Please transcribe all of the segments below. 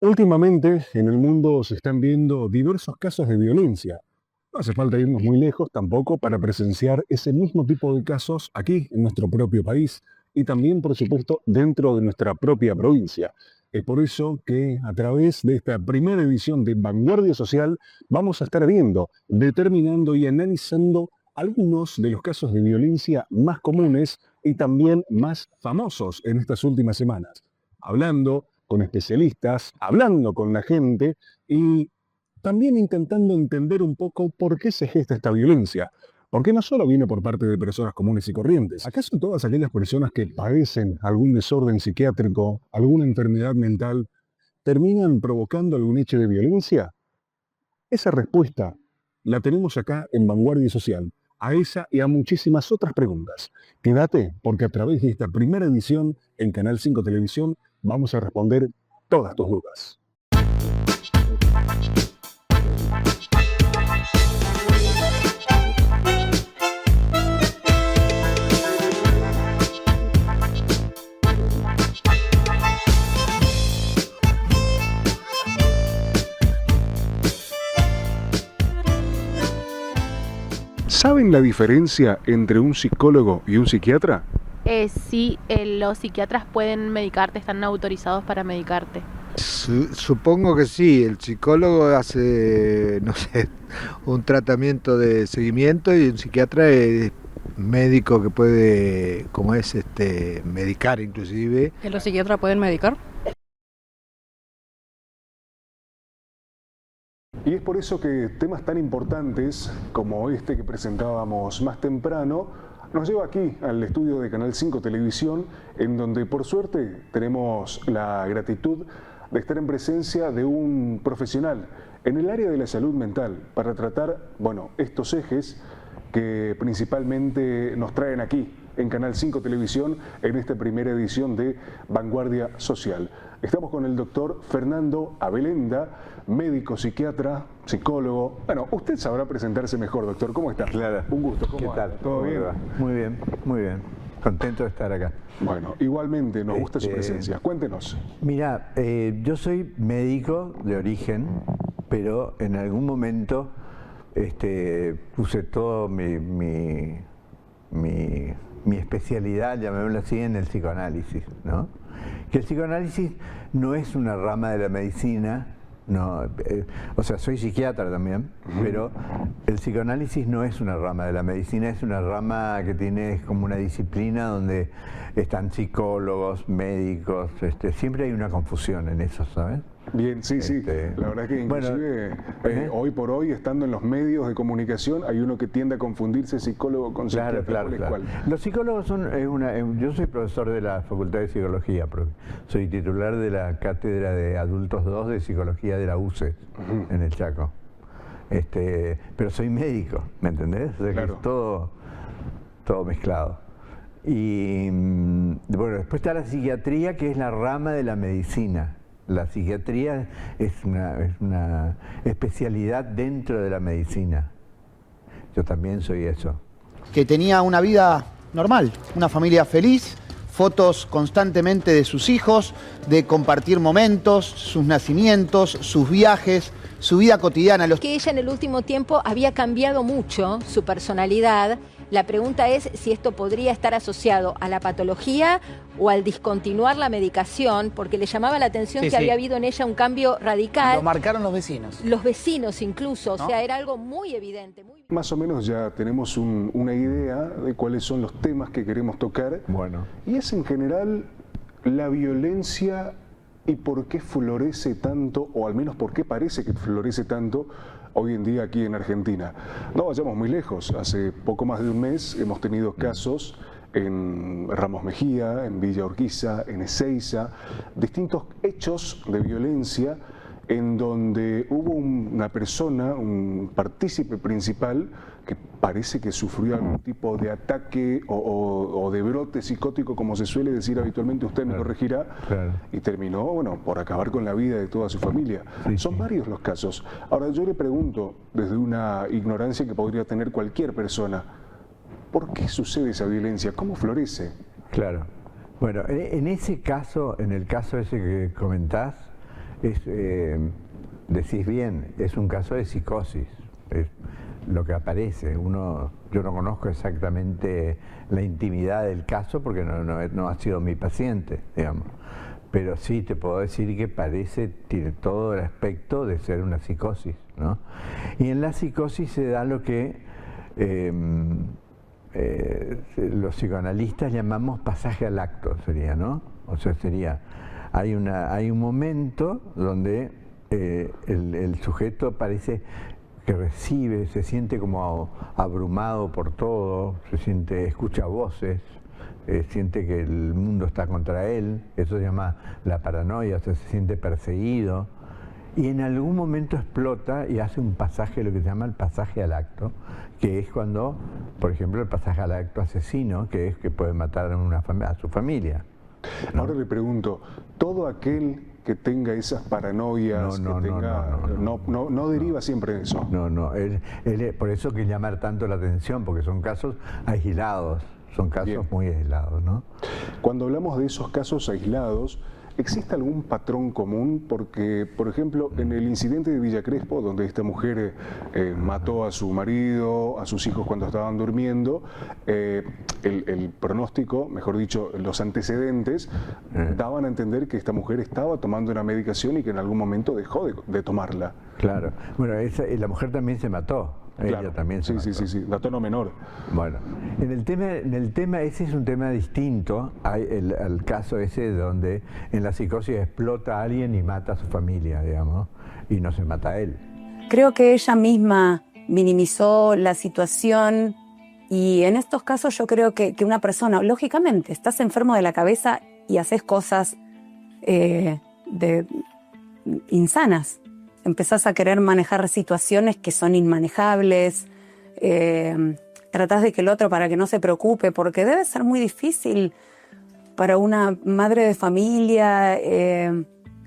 Últimamente en el mundo se están viendo diversos casos de violencia. No hace falta irnos muy lejos tampoco para presenciar ese mismo tipo de casos aquí en nuestro propio país y también, por supuesto, dentro de nuestra propia provincia. Es por eso que a través de esta primera edición de Vanguardia Social vamos a estar viendo, determinando y analizando algunos de los casos de violencia más comunes y también más famosos en estas últimas semanas, hablando con especialistas, hablando con la gente y también intentando entender un poco por qué se gesta esta violencia. Porque no solo viene por parte de personas comunes y corrientes. ¿Acaso todas aquellas personas que padecen algún desorden psiquiátrico, alguna enfermedad mental, terminan provocando algún hecho de violencia? Esa respuesta la tenemos acá en Vanguardia Social, a esa y a muchísimas otras preguntas. Quédate, porque a través de esta primera edición en Canal 5 Televisión vamos a responder todas tus dudas. ¿Saben la diferencia entre un psicólogo y un psiquiatra? Sí, los psiquiatras pueden medicarte, están autorizados para medicarte. Supongo que sí, el psicólogo hace, no sé, un tratamiento de seguimiento y un psiquiatra es médico que puede, como es, medicar inclusive. ¿Que los psiquiatras pueden medicar? Y es por eso que temas tan importantes como este que presentábamos más temprano nos lleva aquí al estudio de Canal 5 Televisión, en donde por suerte tenemos la gratitud de estar en presencia de un profesional en el área de la salud mental para tratar, bueno, estos ejes que principalmente nos traen aquí en Canal 5 Televisión en esta primera edición de Vanguardia Social. Estamos con el doctor Fernando Abelenda, médico, psiquiatra, psicólogo. Bueno, usted sabrá presentarse mejor, doctor. ¿Cómo está? Claro. Un gusto. ¿Cómo ¿Qué anda? tal? ¿Todo bien? Muy bien, muy bien. Contento de estar acá. Bueno, igualmente nos gusta su presencia. Cuéntenos. Mira, yo soy médico de origen, pero en algún momento puse todo mi especialidad, llamémoslo así, en el psicoanálisis, ¿no? Que el psicoanálisis no es una rama de la medicina, no, o sea, soy psiquiatra también, pero el psicoanálisis no es una rama de la medicina, es una rama que tiene como una disciplina donde están psicólogos, médicos, siempre hay una confusión en eso, ¿sabes? Bien, sí, sí. La verdad que inclusive hoy por hoy, estando en los medios de comunicación, hay uno que tiende a confundirse psicólogo con psiquiatra. Claro. Los psicólogos son yo soy profesor de la Facultad de Psicología, soy titular de la Cátedra de Adultos 2 de Psicología de la UCE, en el Chaco. Pero soy médico, ¿me entendés? O sea, Claro. que es todo mezclado. Y bueno, después está la psiquiatría, que es la rama de la medicina. La psiquiatría es una especialidad dentro de la medicina. Yo también soy eso. Que tenía una vida normal, una familia feliz, fotos constantemente de sus hijos, de compartir momentos, sus nacimientos, sus viajes, su vida cotidiana. Que ella en el último tiempo había cambiado mucho su personalidad. La pregunta es si esto podría estar asociado a la patología o al discontinuar la medicación, porque le llamaba la atención que había habido en ella un cambio radical. Lo marcaron los vecinos. Los vecinos incluso, ¿No? o sea, era algo muy evidente. Más o menos ya tenemos una idea de cuáles son los temas que queremos tocar. Bueno. Y es en general la violencia y por qué florece tanto, o al menos por qué parece que florece tanto hoy en día aquí en Argentina. No vayamos muy lejos, hace poco más de un mes hemos tenido casos en Ramos Mejía, en Villa Urquiza, en Ezeiza, distintos hechos de violencia en donde hubo una persona, un partícipe principal, que parece que sufrió algún tipo de ataque o de brote psicótico, como se suele decir habitualmente, usted me corregirá, y terminó, bueno, por acabar con la vida de toda su familia. Son varios los casos. Ahora, yo le pregunto, desde una ignorancia que podría tener cualquier persona, ¿por qué sucede esa violencia? ¿Cómo florece? Claro. Bueno, en ese caso, en el caso ese que comentás, decís bien, es un caso de psicosis, es lo que aparece. Yo no conozco exactamente la intimidad del caso porque no ha sido mi paciente, digamos. Pero sí te puedo decir que tiene todo el aspecto de ser una psicosis, ¿no? Y en la psicosis se da lo que los psicoanalistas llamamos pasaje al acto, sería, ¿no? O sea, hay un momento donde el sujeto parece que se siente como abrumado por todo, escucha voces, siente que el mundo está contra él, eso se llama la paranoia, o sea, se siente perseguido, y en algún momento explota y hace un pasaje, lo que se llama el pasaje al acto, que es cuando, por ejemplo, el pasaje al acto asesino, que es que puede matar a su familia, ¿no? Ahora le pregunto, todo aquel que tenga esas paranoias, no deriva siempre en eso. No, por eso que llamar tanto la atención, porque son casos aislados, son casos Bien. muy aislados, ¿no? Cuando hablamos de esos casos aislados, ¿existe algún patrón común? Porque, por ejemplo, en el incidente de Villa Crespo, donde esta mujer mató a su marido, a sus hijos cuando estaban durmiendo, el pronóstico, mejor dicho, los antecedentes, daban a entender que esta mujer estaba tomando una medicación y que en algún momento dejó de tomarla. Claro. Bueno, la mujer también se mató. Claro. Ella también se mató. Sí, dato no menor. Bueno, en el tema ese es un tema distinto al caso ese donde en la psicosis explota a alguien y mata a su familia, digamos, y no se mata a él. Creo que ella misma minimizó la situación y en estos casos yo creo que una persona, lógicamente, estás enfermo de la cabeza y haces cosas insanas. Empezás a querer manejar situaciones que son inmanejables, tratás de que el otro para que no se preocupe, porque debe ser muy difícil para una madre de familia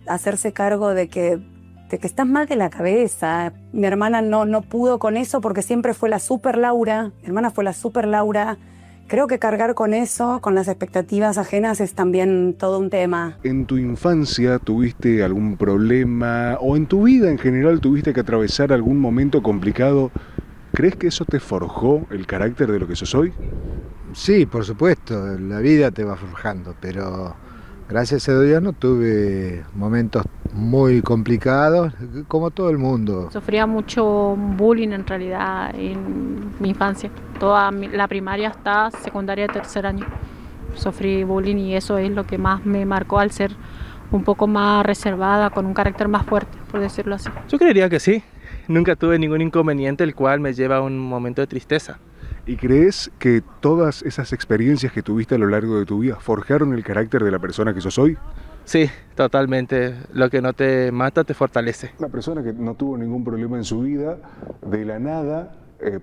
hacerse cargo de que estás mal de la cabeza. Mi hermana no pudo con eso porque siempre fue la super Laura, mi hermana fue la super Laura. Creo que cargar con eso, con las expectativas ajenas, es también todo un tema. ¿En tu infancia tuviste algún problema o en tu vida en general tuviste que atravesar algún momento complicado? ¿Crees que eso te forjó el carácter de lo que sos hoy? Sí, por supuesto, la vida te va forjando, pero gracias a Dios no tuve momentos muy complicados, como todo el mundo. Sufría mucho bullying en realidad en mi infancia. Toda la primaria hasta secundaria de tercer año. Sufrí bullying y eso es lo que más me marcó al ser un poco más reservada, con un carácter más fuerte, por decirlo así. Yo creería que sí. Nunca tuve ningún inconveniente el cual me lleva a un momento de tristeza. ¿Y crees que todas esas experiencias que tuviste a lo largo de tu vida forjaron el carácter de la persona que sos hoy? Sí, totalmente. Lo que no te mata te fortalece. Una persona que no tuvo ningún problema en su vida, de la nada,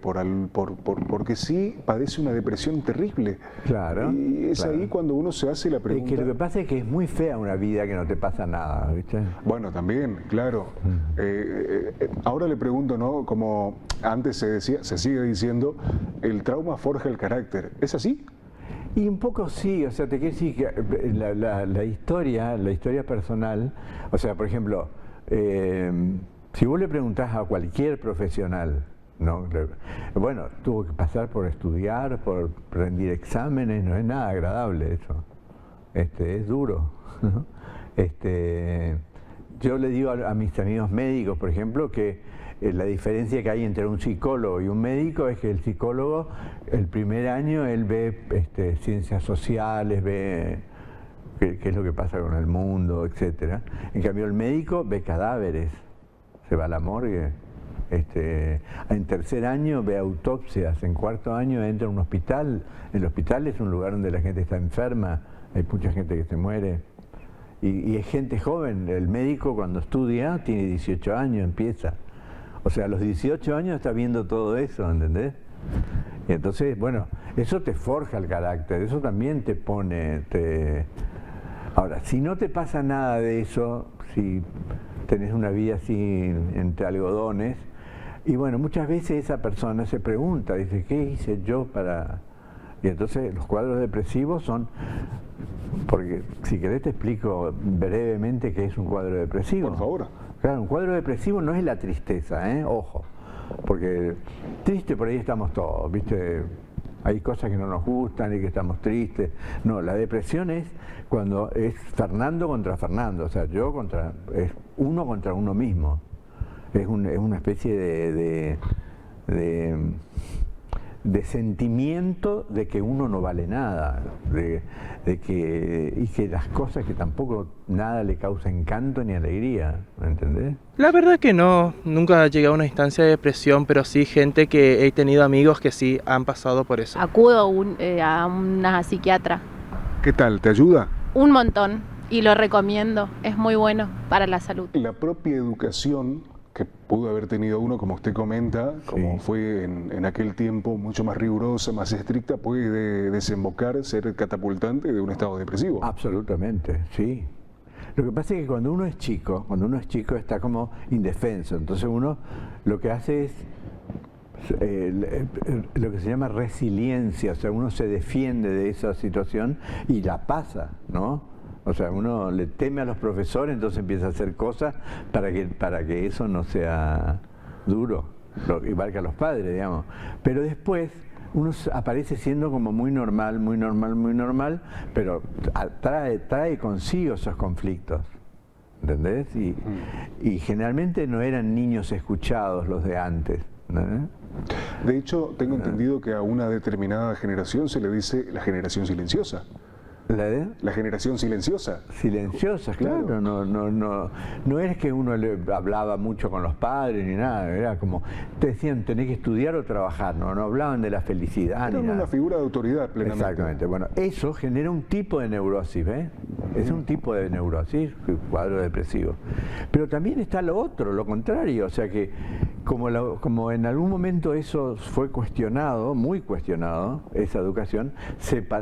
porque sí padece una depresión terrible. Claro. Y es claro. ahí cuando uno se hace la pregunta. Es que lo que pasa es que es muy fea una vida que no te pasa nada, ¿viste? Bueno, también, claro. Ahora le pregunto, ¿no? Como antes se sigue diciendo, el trauma forja el carácter. ¿Es así? Y un poco sí, o sea, te quiero decir que la historia personal, o sea, por ejemplo, si vos le preguntás a cualquier profesional, ¿no? Bueno, tuvo que pasar por estudiar, por rendir exámenes, no es nada agradable eso, es duro, ¿no? Yo le digo a mis amigos médicos, por ejemplo, que la diferencia que hay entre un psicólogo y un médico es que el psicólogo, el primer año, él ve ciencias sociales, ve qué es lo que pasa con el mundo, etc. En cambio, el médico ve cadáveres, se va a la morgue. En tercer año ve autopsias, en cuarto año entra a un hospital. El hospital es un lugar donde la gente está enferma, hay mucha gente que se muere. Y es gente joven, el médico cuando estudia tiene 18 años, empieza. O sea, a los 18 años está viendo todo eso, ¿entendés? Y entonces, bueno, eso te forja el carácter, eso también te pone... Ahora, si no te pasa nada de eso, si tenés una vida así entre algodones, y bueno, muchas veces esa persona se pregunta, dice, ¿qué hice yo para...? Y entonces los cuadros depresivos son Porque si querés te explico brevemente qué es un cuadro depresivo. Por favor. Claro, un cuadro depresivo no es la tristeza, ojo, porque triste por ahí estamos todos, ¿viste? Hay cosas que no nos gustan y que estamos tristes. No, la depresión es cuando es Fernando contra Fernando, o sea, es uno contra uno mismo. Es una especie de sentimiento de que uno no vale nada, y que las cosas que tampoco nada le causa encanto ni alegría, ¿me entendés? La verdad que no, nunca llegué a una instancia de depresión, pero sí gente que he tenido amigos que sí han pasado por eso. Acudo a una psiquiatra ¿Qué tal? ¿Te ayuda? un montón y lo recomiendo, es muy bueno para la salud. La propia educación que pudo haber tenido uno, como usted comenta, como Sí. fue en aquel tiempo mucho más rigurosa, más estricta, puede desembocar, ser catapultante de un estado depresivo. Absolutamente, sí. Lo que pasa es que cuando uno es chico está como indefenso, entonces uno lo que hace es lo que se llama resiliencia, o sea, uno se defiende de esa situación y la pasa, ¿no? O sea, uno le teme a los profesores, entonces empieza a hacer cosas para que eso no sea duro, igual que a los padres, digamos. Pero después uno aparece siendo como muy normal, pero trae consigo esos conflictos, ¿entendés? Y generalmente no eran niños escuchados los de antes, ¿no? De hecho, tengo entendido que a una determinada generación se le dice la generación silenciosa. La generación silenciosa. Silenciosas, claro. No es que uno le hablaba mucho con los padres ni nada, era como, te decían, tenés que estudiar o trabajar, no hablaban de la felicidad Era ni nada. una figura de autoridad plenamente. Exactamente, bueno, eso genera un tipo de neurosis, ¿ves? Es un tipo de neurosis, cuadro depresivo. Pero también está lo otro, lo contrario, o sea que como en algún momento eso fue cuestionado, muy cuestionado, esa educación,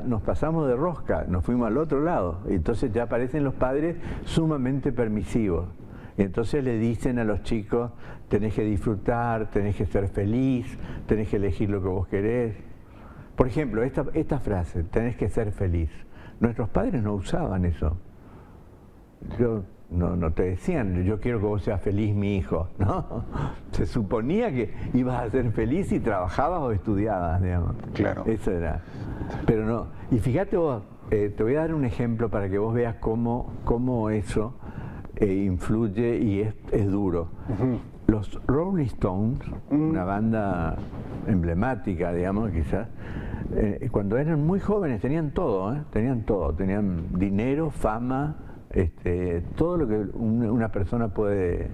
nos pasamos de rosca, nos fuimos al otro lado, y entonces ya aparecen los padres sumamente permisivos. Y entonces le dicen a los chicos, tenés que disfrutar, tenés que ser feliz, tenés que elegir lo que vos querés. Por ejemplo, esta frase, tenés que ser feliz. Nuestros padres no usaban eso. No te decían, yo quiero que vos seas feliz, mi hijo, ¿no? Se suponía que ibas a ser feliz si trabajabas o estudiabas, digamos. Claro. Eso era. Pero no. Y fíjate vos, te voy a dar un ejemplo para que vos veas cómo eso influye y es duro. Los Rolling Stones, una banda emblemática, digamos, quizás, cuando eran muy jóvenes tenían todo, tenían dinero, fama, todo lo que una persona puede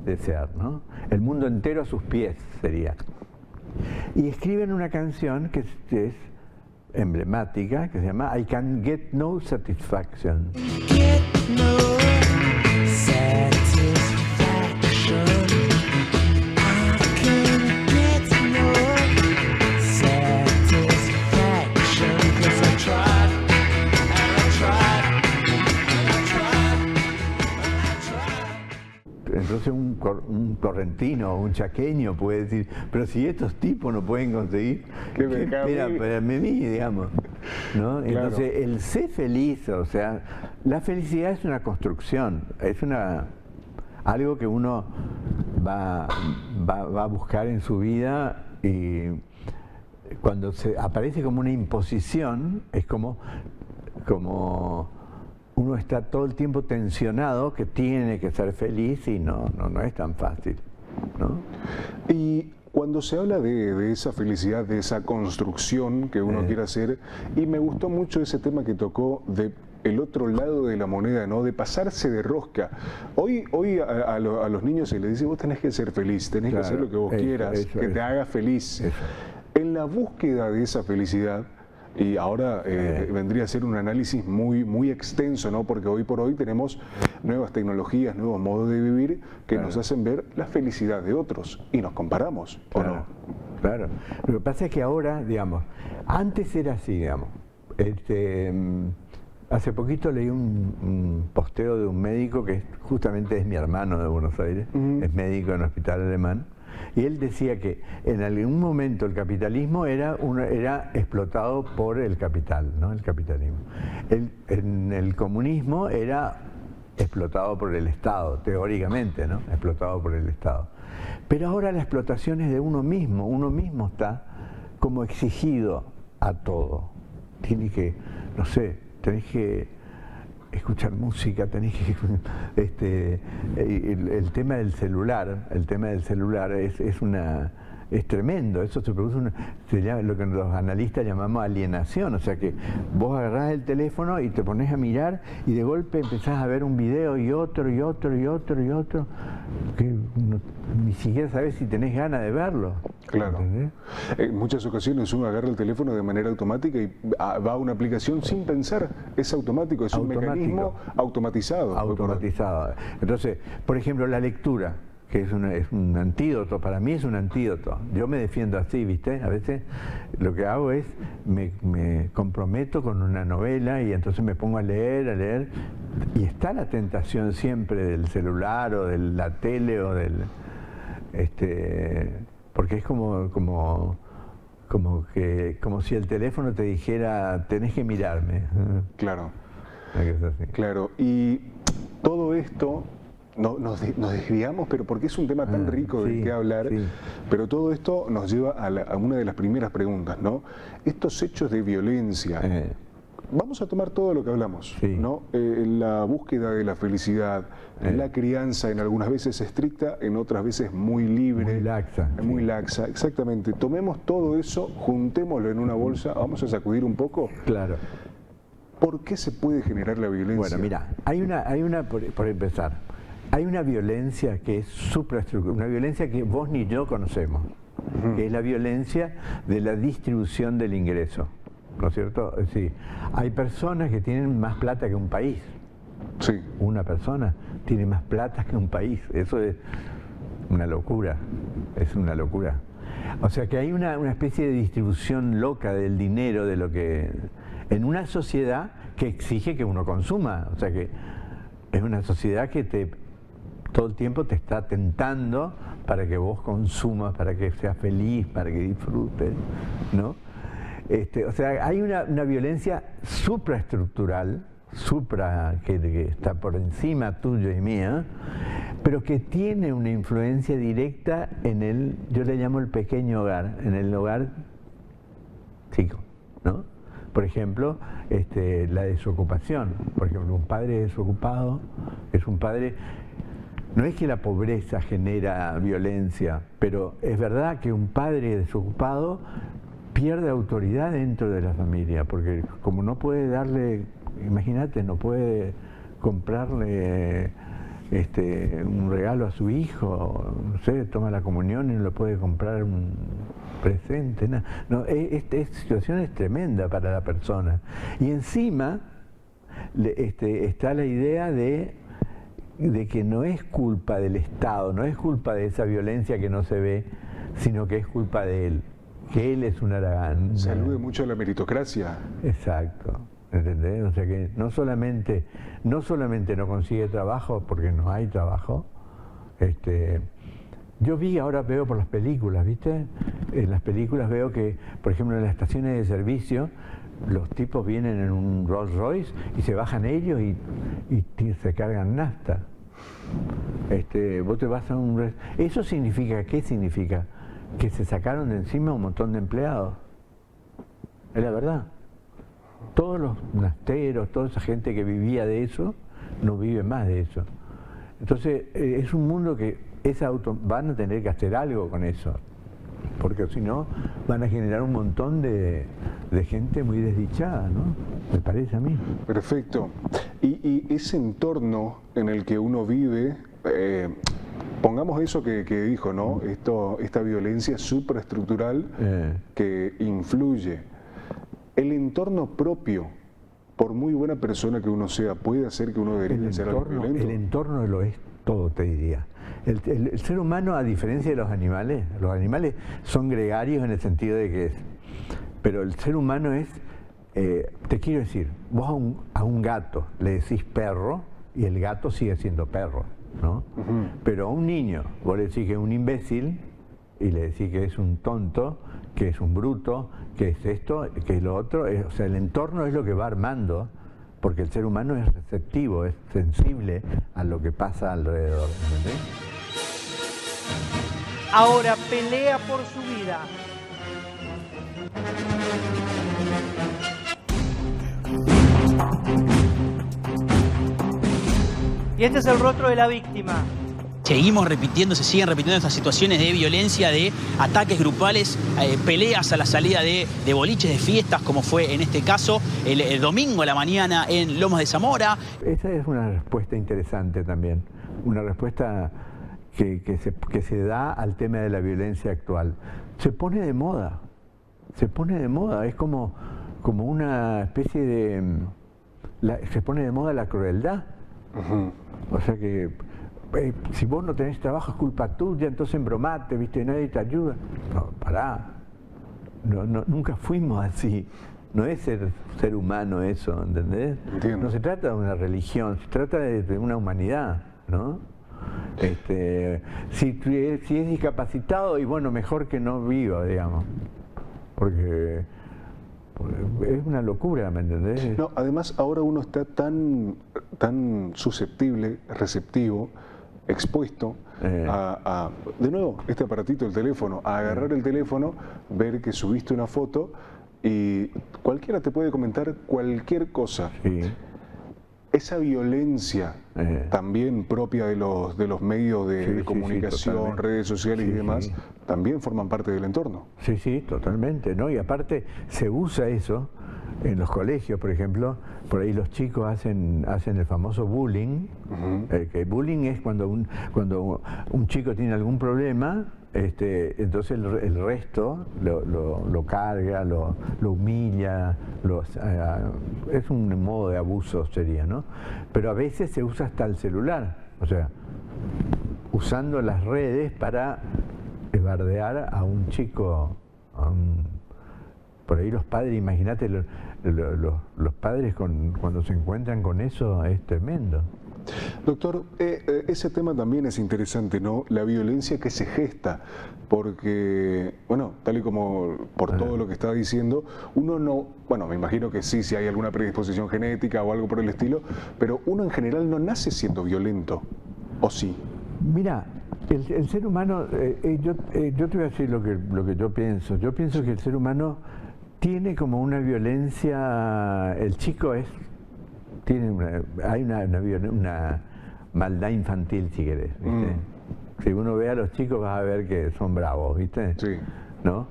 desear, ¿no? El mundo entero a sus pies sería. Y escriben una canción que es emblemática, que se llama I Can Get No Satisfaction. Entonces un correntino o un chaqueño puede decir, pero si estos tipos no pueden conseguir, ¿qué me espera a mí, digamos? ¿No? Claro. Entonces el ser feliz, o sea, la felicidad es una construcción, es algo que uno va a buscar en su vida, y cuando se aparece como una imposición, es como uno está todo el tiempo tensionado que tiene que ser feliz y no es tan fácil, ¿no? Y cuando se habla de esa felicidad, de esa construcción que uno quiere hacer, y me gustó mucho ese tema que tocó de el otro lado de la moneda, ¿no? De pasarse de rosca. Hoy a los niños se les dice, vos tenés que ser feliz, tenés que hacer lo que vos quieras, que te haga feliz. En la búsqueda de esa felicidad, y ahora vendría a ser un análisis muy extenso, ¿no? Porque hoy por hoy tenemos nuevas tecnologías, nuevos modos de vivir que nos hacen ver la felicidad de otros y nos comparamos, ¿o no? Claro. Lo que pasa es que ahora, digamos, antes era así, digamos. Hace poquito leí un posteo de un médico que justamente es mi hermano de Buenos Aires, es médico en un hospital alemán, Y él decía que en algún momento el capitalismo era explotado por el capital, ¿no? El capitalismo. En el comunismo era explotado por el Estado, teóricamente, ¿no? Explotado por el Estado. Pero ahora la explotación es de uno mismo está como exigido a todo. Tienes que, no sé, tenés que escuchar música, tenés que... el tema del celular es tremendo, eso se produce lo que los analistas llamamos alienación, o sea que vos agarrás el teléfono y te pones a mirar y de golpe empezás a ver un video y otro, que ni siquiera sabés si tenés ganas de verlo. Claro. ¿Entendés? En muchas ocasiones uno agarra el teléfono de manera automática y va a una aplicación sin pensar, es automático, es un mecanismo automatizado. Automatizado. Entonces, por ejemplo, la lectura, que es un antídoto, para mí es un antídoto. Yo me defiendo así, ¿viste? A veces lo que hago es, me comprometo con una novela y entonces me pongo a leer, y está la tentación siempre del celular o de la tele o del... porque es como si el teléfono te dijera, tenés que mirarme. Claro. Es así. Claro, y todo esto... Nos desviamos, pero porque es un tema tan rico del que hablar, pero todo esto nos lleva a una de las primeras preguntas, ¿no? Estos hechos de violencia, vamos a tomar todo lo que hablamos, ¿no? La búsqueda de la felicidad, la crianza en algunas veces estricta, en otras veces muy libre. Muy laxa, exactamente. Tomemos todo eso, juntémoslo en una bolsa, vamos a sacudir un poco. Claro. ¿Por qué se puede generar la violencia? Bueno, mira, hay una por empezar, hay una violencia que es supraestructural, una violencia que vos ni yo conocemos, que es la violencia de la distribución del ingreso, ¿no es cierto? Sí. Hay personas que tienen más plata que un país. Sí. Una persona tiene más plata que un país. Eso es una locura, es una locura. O sea que hay una especie de distribución loca del dinero, de lo que... en una sociedad que exige que uno consuma. O sea que es una sociedad que todo el tiempo te está tentando para que vos consumas, para que seas feliz, para que disfrutes, ¿no? O sea, hay una violencia supraestructural, que está por encima tuyo y mía, pero que tiene una influencia directa en yo le llamo el pequeño hogar, en el hogar chico, ¿no? Por ejemplo, la desocupación. Por ejemplo, un padre desocupado es un padre... No es que la pobreza genera violencia, pero es verdad que un padre desocupado pierde autoridad dentro de la familia, porque como no puede darle, imagínate, no puede comprarle un regalo a su hijo, no sé, toma la comunión y no le puede comprar un presente, nada. No, esta situación es tremenda para la persona. Y encima está la idea de que no es culpa del Estado, no es culpa de esa violencia que no se ve, sino que es culpa de él, que él es un haragán. Se alude mucho a la meritocracia. Exacto, ¿entendés? O sea que no solamente no consigue trabajo porque no hay trabajo. Yo ahora veo por las películas, ¿viste? En las películas veo que, por ejemplo, en las estaciones de servicio, los tipos vienen en un Rolls Royce y se bajan ellos y se cargan nafta. Vos te vas a un... ¿Eso significa, qué significa? Que se sacaron de encima un montón de empleados. Es la verdad. Todos los nafteros, toda esa gente que vivía de eso, no vive más de eso. Entonces, es un mundo que van a tener que hacer algo con eso. Porque si no, van a generar un montón de gente muy desdichada, ¿no? Me parece a mí. Perfecto. Y ese entorno en el que uno vive, pongamos eso que dijo, ¿no? Esta violencia supraestructural que influye. El entorno propio, por muy buena persona que uno sea, puede hacer que uno derive ser algo violento. El entorno lo es todo, te diría. El ser humano, a diferencia de los animales son gregarios en el sentido de que pero el ser humano es, te quiero decir, vos a un gato le decís perro y el gato sigue siendo perro, ¿no? Pero a un niño, vos le decís que es un imbécil y le decís que es un tonto, que es un bruto, que es esto, que es lo otro. O sea, el entorno es lo que va armando, porque el ser humano es receptivo, es sensible a lo que pasa alrededor. ¿Entendés? Ahora pelea por su vida. Y este es el rostro de la víctima. Seguimos repitiendo, se siguen repitiendo estas situaciones de violencia, de ataques grupales, peleas a la salida de boliches, de fiestas, como fue en este caso el domingo a la mañana en Lomas de Zamora. Esa es una respuesta interesante también, una respuesta que se da al tema de la violencia actual. Se pone de moda, es como una especie de... se pone de moda la crueldad. O sea que si vos no tenés trabajo es culpa tuya, entonces embromate, ¿viste? Nadie te ayuda. No, pará. Nunca fuimos así. No es ser humano eso, ¿entendés? Entiendo. No se trata de una religión, se trata de una humanidad, ¿no? Si es discapacitado, y bueno, mejor que no viva, digamos. Porque es una locura, ¿me entendés? No, además ahora uno está tan susceptible, receptivo, expuesto a, de nuevo, este aparatito, el teléfono, a agarrar el teléfono, ver que subiste una foto y cualquiera te puede comentar cualquier cosa. Sí. Esa violencia también propia de los medios de comunicación, sí, redes sociales y demás, también forman parte del entorno. Sí, totalmente, ¿no? Y aparte se usa eso en los colegios, por ejemplo, por ahí los chicos hacen el famoso bullying, que bullying es cuando un chico tiene algún problema, entonces el resto lo carga, lo humilla, es un modo de abuso sería, ¿no? Pero a veces se usa hasta el celular, o sea, usando las redes para bardear a un chico, por ahí los padres, imagínate, los padres cuando se encuentran con eso es tremendo. Doctor, ese tema también es interesante, ¿no? La violencia que se gesta, porque, bueno, tal y como por todo lo que está diciendo, uno no, bueno, me imagino que sí, si hay alguna predisposición genética o algo por el estilo, pero uno en general no nace siendo violento, ¿o sí? Mira, el ser humano, yo te voy a decir lo que yo pienso. Yo pienso que el ser humano tiene como una violencia, el chico hay una maldad infantil, si querés, ¿viste? Si uno ve a los chicos vas a ver que son bravos, ¿viste? Sí. ¿No?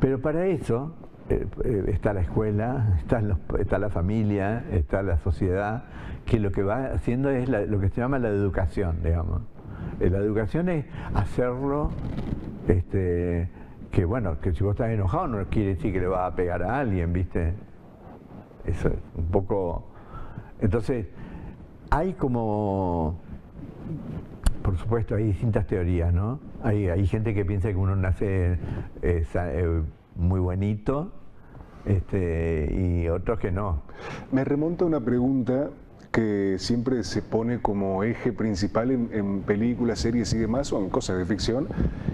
Pero para eso está la escuela, está la familia, está la sociedad, que lo que va haciendo es lo que se llama la educación, digamos. La educación es hacerlo, que bueno, que si vos estás enojado no quiere decir que le vas a pegar a alguien, ¿viste? Eso es un poco... Entonces, hay como... Por supuesto, hay distintas teorías, ¿no? Hay gente que piensa que uno nace muy buenito, y otros que no. Me remonta a una pregunta que siempre se pone como eje principal en películas, series y demás, o en cosas de ficción,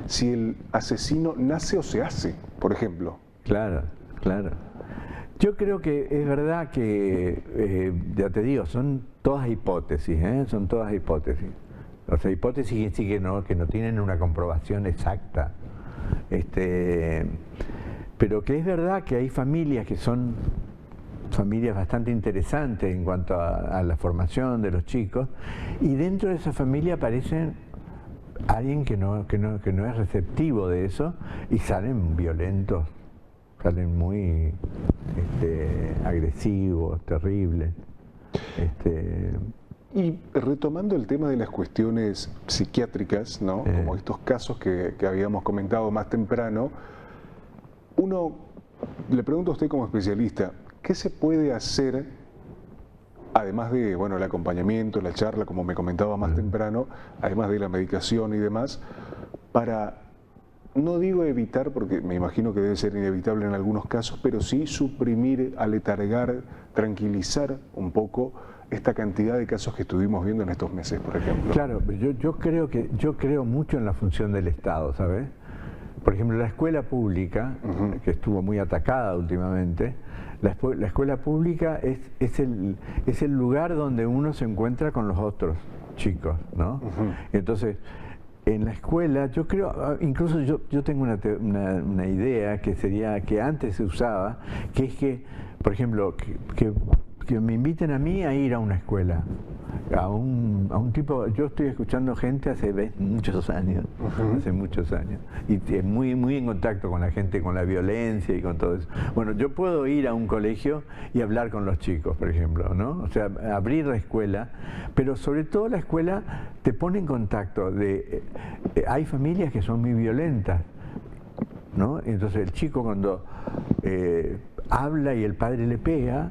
si el asesino nace o se hace, por ejemplo. Claro. Yo creo que es verdad que, ya te digo, son todas hipótesis, son todas hipótesis. O sea, hipótesis que no tienen una comprobación exacta. Pero que es verdad que hay familias que son familias bastante interesantes en cuanto a la formación de los chicos, y dentro de esa familia aparecen alguien que no es receptivo de eso y salen violentos, salen muy agresivos, terribles. Y retomando el tema de las cuestiones psiquiátricas, ¿no? Como estos casos que habíamos comentado más temprano, le pregunto a usted como especialista, ¿qué se puede hacer, además de, bueno, el acompañamiento, la charla, como me comentaba más temprano, además de la medicación y demás, para, no digo evitar, porque me imagino que debe ser inevitable en algunos casos, pero sí suprimir, aletargar, tranquilizar un poco esta cantidad de casos que estuvimos viendo en estos meses, por ejemplo? Claro, yo creo mucho en la función del Estado, ¿sabes? por ejemplo, la escuela pública, que estuvo muy atacada últimamente, la escuela pública es el lugar donde uno se encuentra con los otros chicos, ¿no? Entonces, en la escuela, yo creo, incluso yo tengo una idea que sería, que antes se usaba, que es que, por ejemplo, que me inviten a mí a ir a una escuela, a un tipo. Yo estoy escuchando gente hace muchos años, y muy en contacto con la gente, con la violencia y con todo eso. Bueno, yo puedo ir a un colegio y hablar con los chicos, por ejemplo, ¿no? O sea, abrir la escuela, pero sobre todo la escuela te pone en contacto hay familias que son muy violentas, ¿no? Entonces el chico cuando habla y el padre le pega,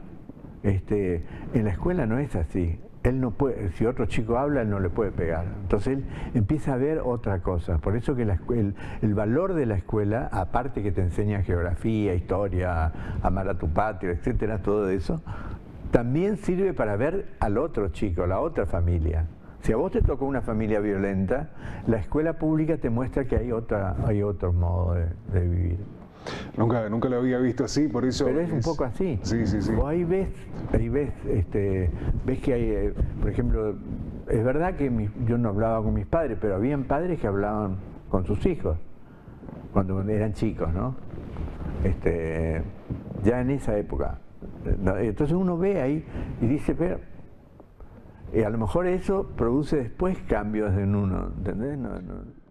en la escuela no es así. Él no puede, si otro chico habla, él no le puede pegar. Entonces él empieza a ver otra cosa. Por eso que el valor de la escuela, aparte que te enseña geografía, historia, amar a tu patria, etcétera, todo eso, también sirve para ver al otro chico, la otra familia. Si a vos te tocó una familia violenta, la escuela pública te muestra que hay otro modo de vivir. Nunca lo había visto así, por eso... Pero es un poco así. Sí. Vos ahí ves que hay, por ejemplo, es verdad que yo no hablaba con mis padres, pero habían padres que hablaban con sus hijos cuando eran chicos, ¿no? Ya en esa época. Entonces uno ve ahí y dice, pero a lo mejor eso produce después cambios en uno, ¿entendés? No.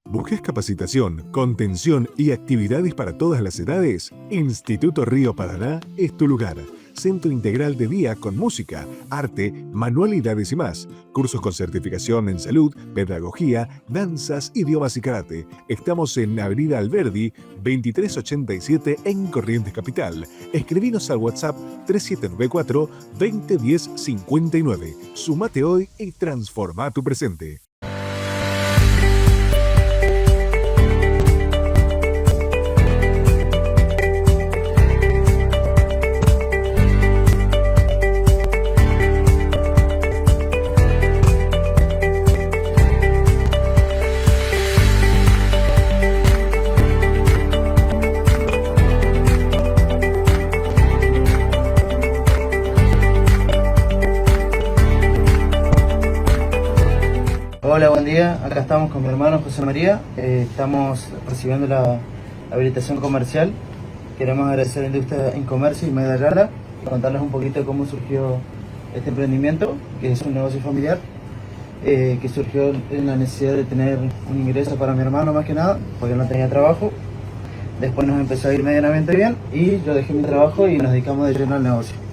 ¿Buscas capacitación, contención y actividades para todas las edades? Instituto Río Paraná es tu lugar. Centro integral de día con música, arte, manualidades y más. Cursos con certificación en salud, pedagogía, danzas, idiomas y karate. Estamos en Avenida Alberdi, 2387 en Corrientes Capital. Escribinos al WhatsApp 3794 2010 59. Sumate hoy y transforma tu presente. Hola, buen día. Acá estamos con mi hermano José María. Estamos recibiendo la habilitación comercial. Queremos agradecer a Industria en Comercio y Media Yarda y contarles un poquito de cómo surgió este emprendimiento, que es un negocio familiar, que surgió en la necesidad de tener un ingreso para mi hermano más que nada, porque no tenía trabajo. Después nos empezó a ir medianamente bien y yo dejé mi trabajo y nos dedicamos de lleno al negocio.